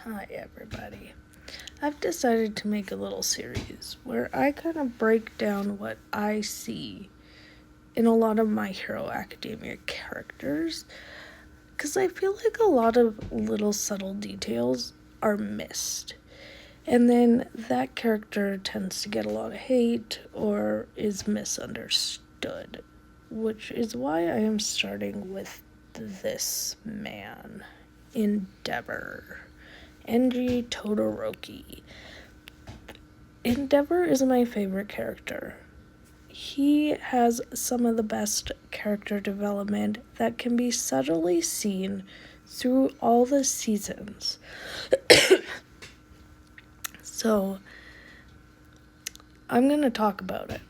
Hi, everybody. I've decided to make a little series where I kind of break down what I see in a lot of My Hero Academia characters, because I feel like a lot of little subtle details are missed. And then that character tends to get a lot of hate or is misunderstood, which is why I am starting with this man, Endeavor. Enji Todoroki. Endeavor is my favorite character. He has some of the best character development that can be subtly seen through all the seasons. So, I'm going to talk about it.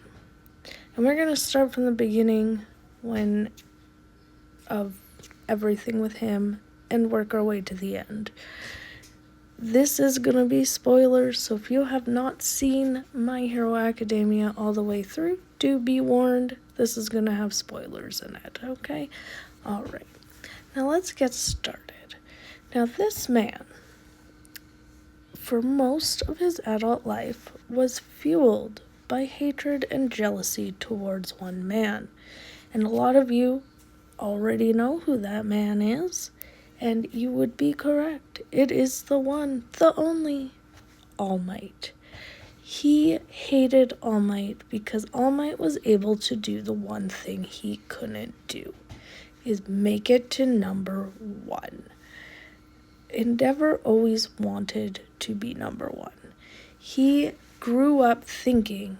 And we're going to start from the beginning of everything with him and work our way to the end. This is going to be spoilers, so if you have not seen My Hero Academia all the way through, do be warned, this is going to have spoilers in it, okay? Alright, now let's get started. Now this man, for most of his adult life, was fueled by hatred and jealousy towards one man. And a lot of you already know who that man is. And you would be correct. It is the one, the only, All Might. He hated All Might because All Might was able to do the one thing he couldn't do, is make it to number 1. Endeavor always wanted to be number 1. He grew up thinking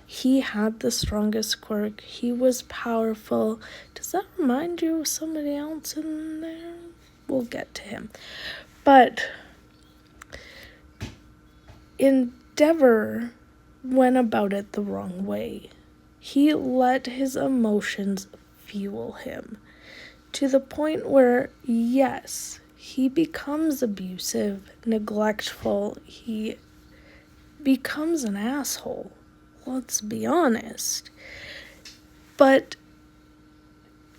he had the strongest quirk. He was powerful. Does that remind you of somebody else in there? We'll get to him. But Endeavor went about it the wrong way. He let his emotions fuel him to the point where, yes, he becomes abusive, neglectful, he becomes an asshole. Let's be honest. But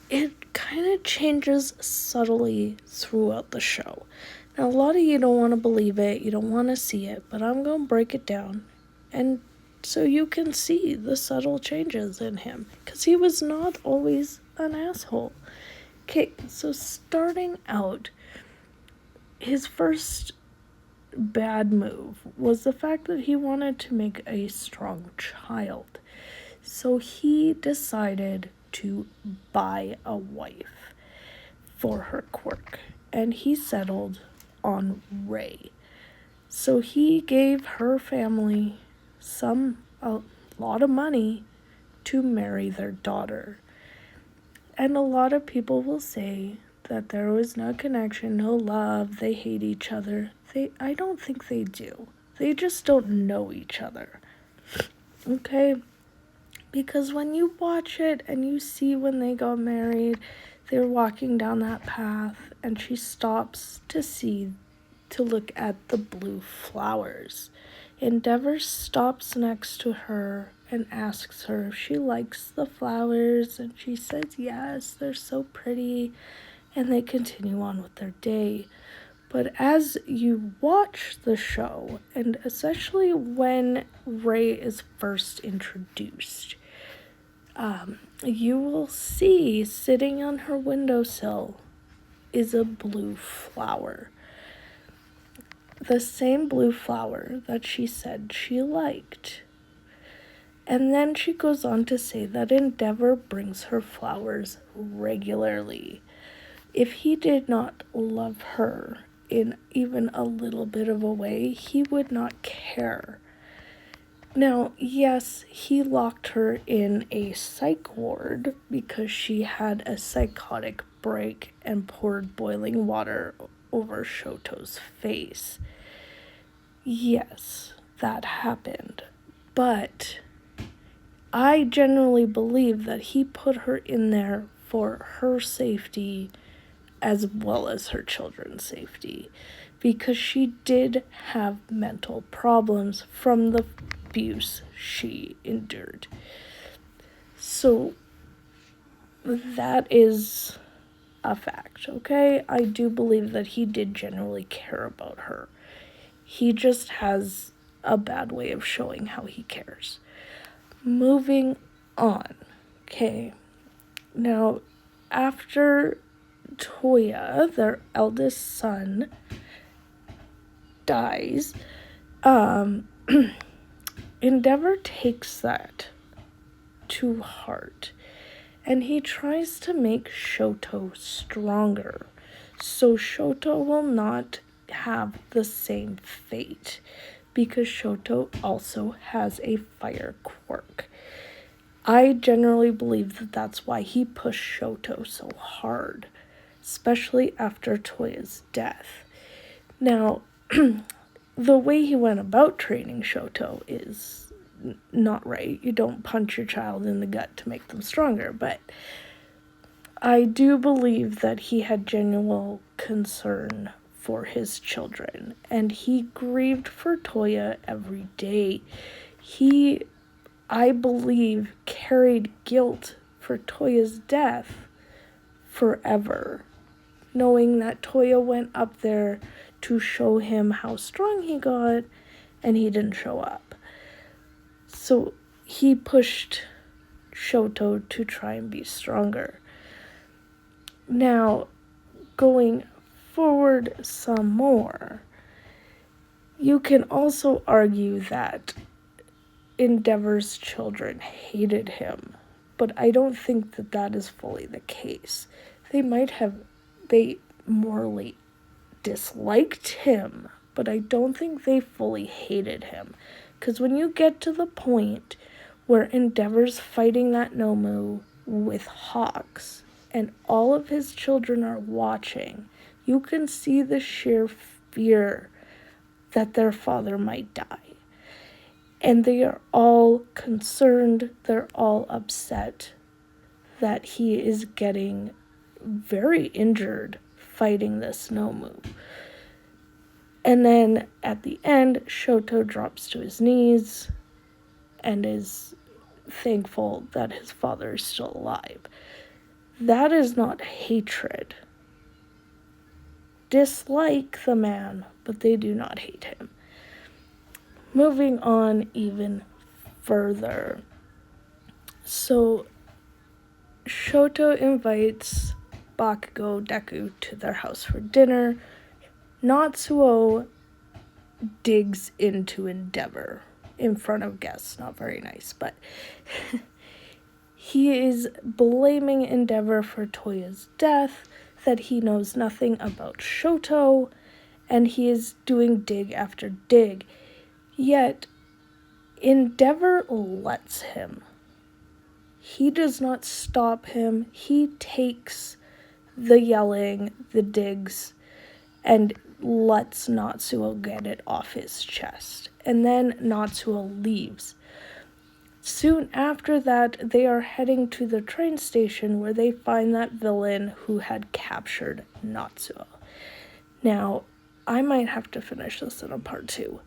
it kind of changes subtly throughout the show. Now, a lot of you don't want to believe it, you don't want to see it, but I'm going to break it down, and so you can see the subtle changes in him, because he was not always an asshole. Okay, so starting out, his first bad move was the fact that he wanted to make a strong child. So he decided to buy a wife for her quirk, and he settled on Ray. So he gave her family a lot of money to marry their daughter. And a lot of people will say that there was no connection, no love, they hate each other. I don't think they do. They just don't know each other. Okay? Because when you watch it and you see when they got married, they're walking down that path and she stops to look at the blue flowers. Endeavor stops next to her and asks her if she likes the flowers, and she says yes, they're so pretty, and they continue on with their day. But as you watch the show, and especially when Ray is first introduced, you will see sitting on her windowsill is a blue flower. The same blue flower that she said she liked. And then she goes on to say that Endeavor brings her flowers regularly. If he did not love her in even a little bit of a way, he would not care. Now, yes, he locked her in a psych ward because she had a psychotic break and poured boiling water over Shoto's face. Yes, that happened. But I generally believe that he put her in there for her safety as well as her children's safety, because she did have mental problems from the abuse she endured. So that is a fact, okay? I do believe that he did genuinely care about her. He just has a bad way of showing how he cares. Moving on, okay? Now, after Toya, their eldest son, dies, Endeavor takes that to heart, and he tries to make Shoto stronger, so Shoto will not have the same fate, because Shoto also has a fire quirk. I generally believe that that's why he pushed Shoto so hard, especially after Toya's death. Now, the way he went about training Shoto is not right. You don't punch your child in the gut to make them stronger, but I do believe that he had genuine concern for his children, and he grieved for Toya every day. He, I believe, carried guilt for Toya's death forever, knowing that Toya went up there to show him how strong he got, and he didn't show up. So he pushed Shoto to try and be stronger. Now, going forward some more, you can also argue that Endeavor's children hated him, but I don't think that that is fully the case. They morally disliked him, but I don't think they fully hated him. Because when you get to the point where Endeavor's fighting that Nomu with hawks, and all of his children are watching, you can see the sheer fear that their father might die. And they are all concerned, they're all upset that he is getting very injured fighting this Nomu. And then at the end, Shoto drops to his knees and is thankful that his father is still alive. That is not hatred. Dislike the man, but they do not hate him. Moving on even further. So, Shoto invites Bakugo Deku to their house for dinner. Natsuo digs into Endeavor in front of guests. Not very nice, but he is blaming Endeavor for Toya's death, that he knows nothing about Shoto, and he is doing dig after dig. Yet, Endeavor lets him. He does not stop him. He takes the yelling, the digs, and lets Natsuo get it off his chest. And then Natsuo leaves. Soon after that, they are heading to the train station where they find that villain who had captured Natsuo. Now, I might have to finish this in a part 2,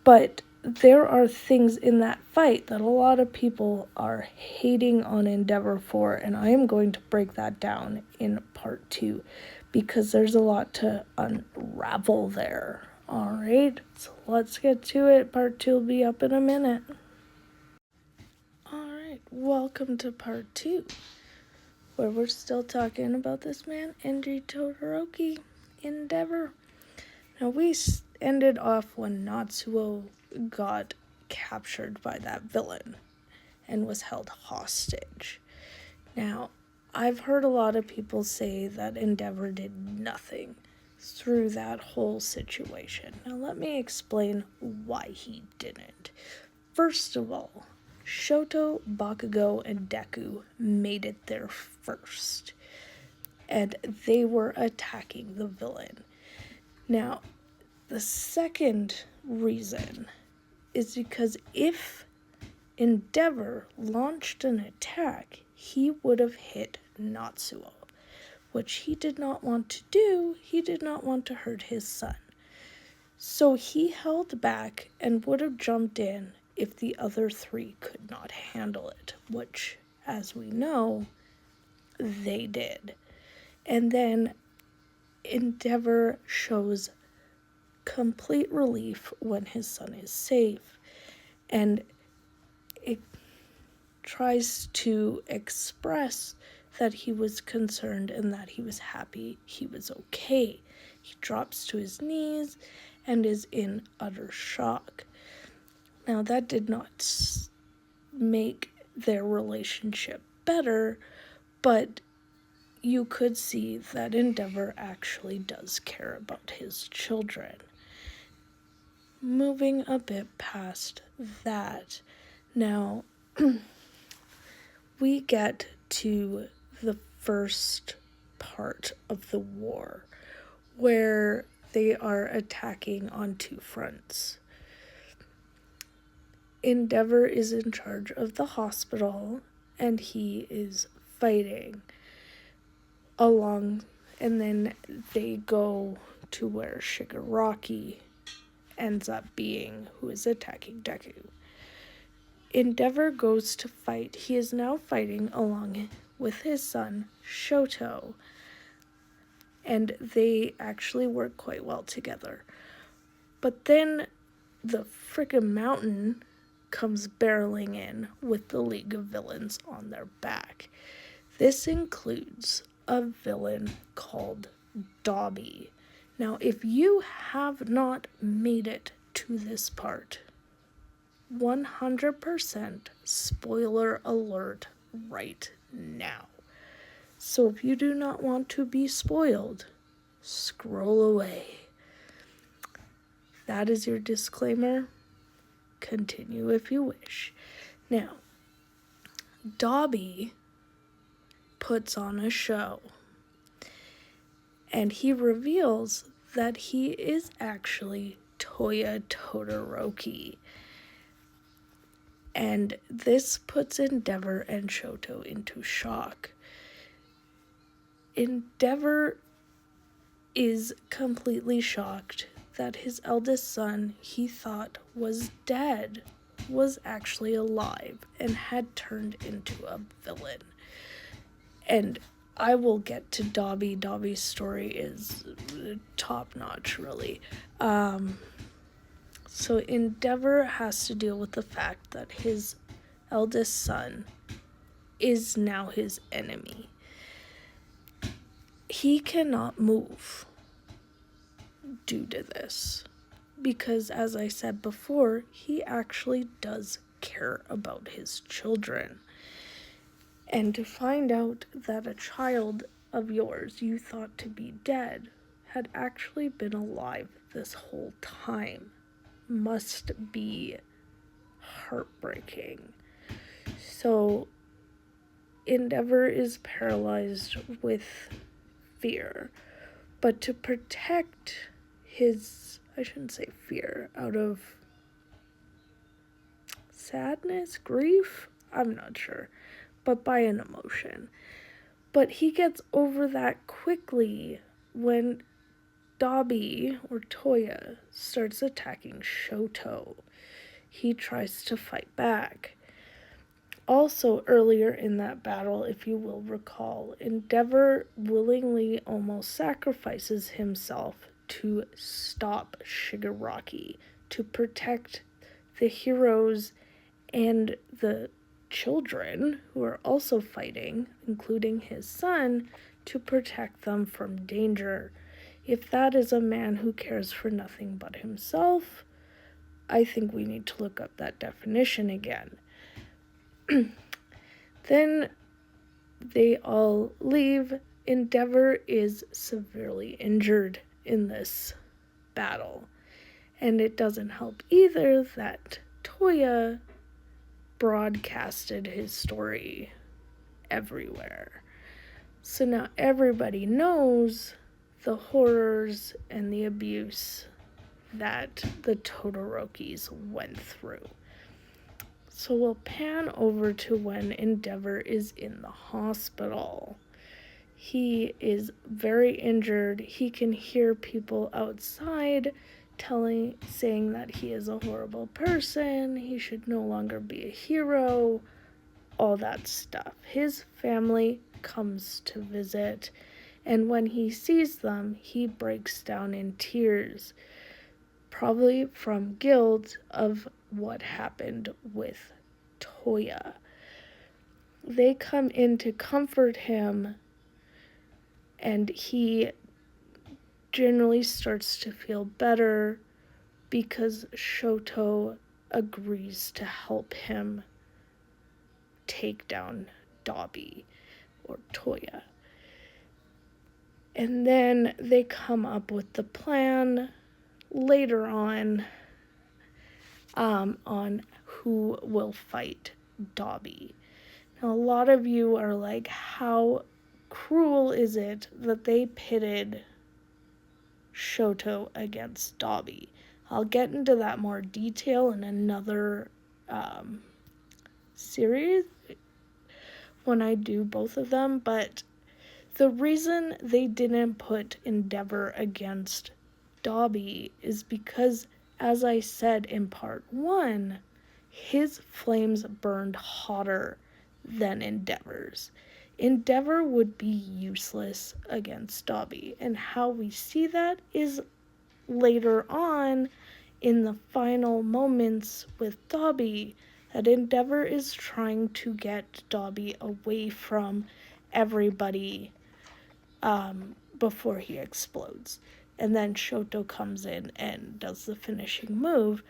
but there are things in that fight that a lot of people are hating on Endeavor for, and I am going to break that down in part 2 because there's a lot to unravel there. Alright, so let's get to it. Part 2 will be up in a minute. Alright, welcome to part 2, where we're still talking about this man, Enji Todoroki, Endeavor. Now, we ended off when Natsuo got captured by that villain and was held hostage. Now, I've heard a lot of people say that Endeavor did nothing through that whole situation. Now, let me explain why he didn't. First of all, Shoto, Bakugo, and Deku made it there first, and they were attacking the villain. Now, the second reason is because if Endeavor launched an attack, he would have hit Natsuo, which he did not want to do. He did not want to hurt his son. So he held back and would have jumped in if the other three could not handle it, which, as we know, they did. And then Endeavor shows complete relief when his son is safe, and it tries to express that he was concerned and that he was happy he was okay. He drops to his knees and is in utter shock. Now, that did not make their relationship better, but you could see that Endeavor actually does care about his children. Moving a bit past that, now we get to the first part of the war, where they are attacking on two fronts. Endeavor is in charge of the hospital, and he is fighting along, and then they go to where Shigaraki ends up being, who is attacking Deku. Endeavor goes to fight. He is now fighting along with his son, Shoto, and they actually work quite well together. But then the frickin' mountain comes barreling in with the League of Villains on their back. This includes a villain called Dobby. Now, if you have not made it to this part, 100% spoiler alert right now. So if you do not want to be spoiled, scroll away. That is your disclaimer. Continue if you wish. Now, Dobby puts on a show, and he reveals that he is actually Toya Todoroki. And this puts Endeavor and Shoto into shock. Endeavor is completely shocked that his eldest son, he thought was dead, was actually alive and had turned into a villain. And I will get to Dobby. Dobby's story is top-notch, really. So Endeavor has to deal with the fact that his eldest son is now his enemy. He cannot move due to this, because as I said before, he actually does care about his children. And to find out that a child of yours you thought to be dead had actually been alive this whole time must be heartbreaking. So Endeavor is paralyzed with fear, but to protect his, I shouldn't say fear, out of sadness, grief, I'm not sure, but by an emotion. But he gets over that quickly when Dobby, or Toya, starts attacking Shoto. He tries to fight back. Also, earlier in that battle, if you will recall, Endeavor willingly almost sacrifices himself to stop Shigaraki, to protect the heroes and the children who are also fighting, including his son, to protect them from danger. If that is a man who cares for nothing but himself, I think we need to look up that definition again. Then they all leave. Endeavor is severely injured in this battle. And it doesn't help either that Toya broadcasted his story everywhere. So now everybody knows the horrors and the abuse that the Todorokis went through. So we'll pan over to when Endeavor is in the hospital. He is very injured. He can hear people outside saying that he is a horrible person, he should no longer be a hero, all that stuff. His family comes to visit, And when he sees them, he breaks down in tears, probably from guilt of what happened with Toya. They come in to comfort him, and he generally starts to feel better because Shoto agrees to help him take down Dabi or Toya. And then they come up with the plan later on who will fight Dabi. Now, a lot of you are like, how cruel is it that they pitted Shoto against Dabi? I'll get into that more detail in another series when I do both of them, but the reason they didn't put Endeavor against Dabi is because, as I said in part 1, his flames burned hotter than Endeavor's. Endeavor would be useless against Dabi, and how we see that is later on in the final moments with Dabi, that Endeavor is trying to get Dabi away from everybody before he explodes. And then Shoto comes in and does the finishing move.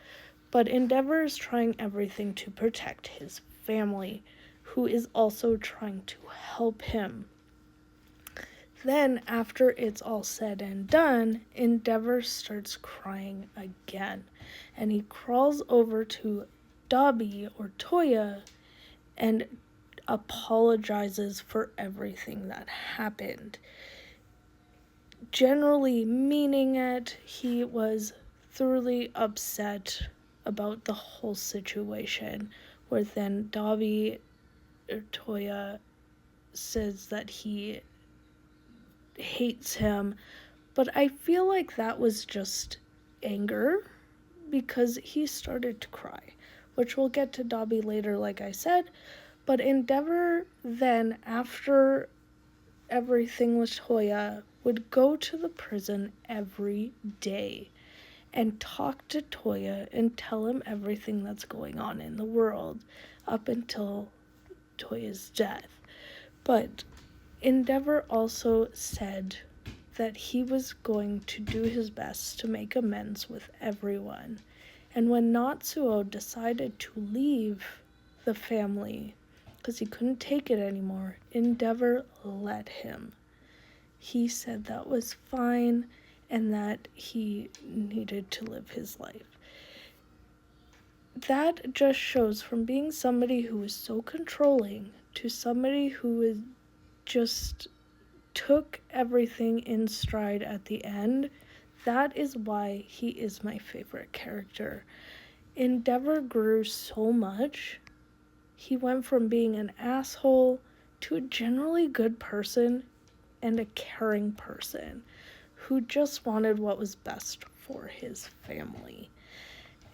But Endeavor is trying everything to protect his family, who is also trying to help him. Then, after it's all said and done, Endeavor starts crying again. And he crawls over to Dabi or Toya and apologizes for everything that happened. Generally meaning it, he was thoroughly upset about the whole situation, where then Dabi or Toya says that he hates him, but I feel like that was just anger because he started to cry, which we'll get to Dabi later, like I said. But Endeavor then, after everything with Toya, would go to the prison every day and talk to Toya and tell him everything that's going on in the world up until Toya's death. But Endeavor also said that he was going to do his best to make amends with everyone. And when Natsuo decided to leave the family because he couldn't take it anymore, Endeavor let him. He said that was fine and that he needed to live his life. That just shows, from being somebody who was so controlling to somebody who is just took everything in stride at the end. That is why he is my favorite character. Endeavor grew so much. He went from being an asshole to a generally good person and a caring person who just wanted what was best for his family.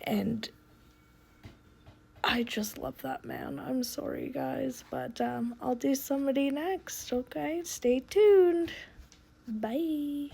And I just love that man. I'm sorry, guys, but I'll do somebody next, okay? Stay tuned. Bye.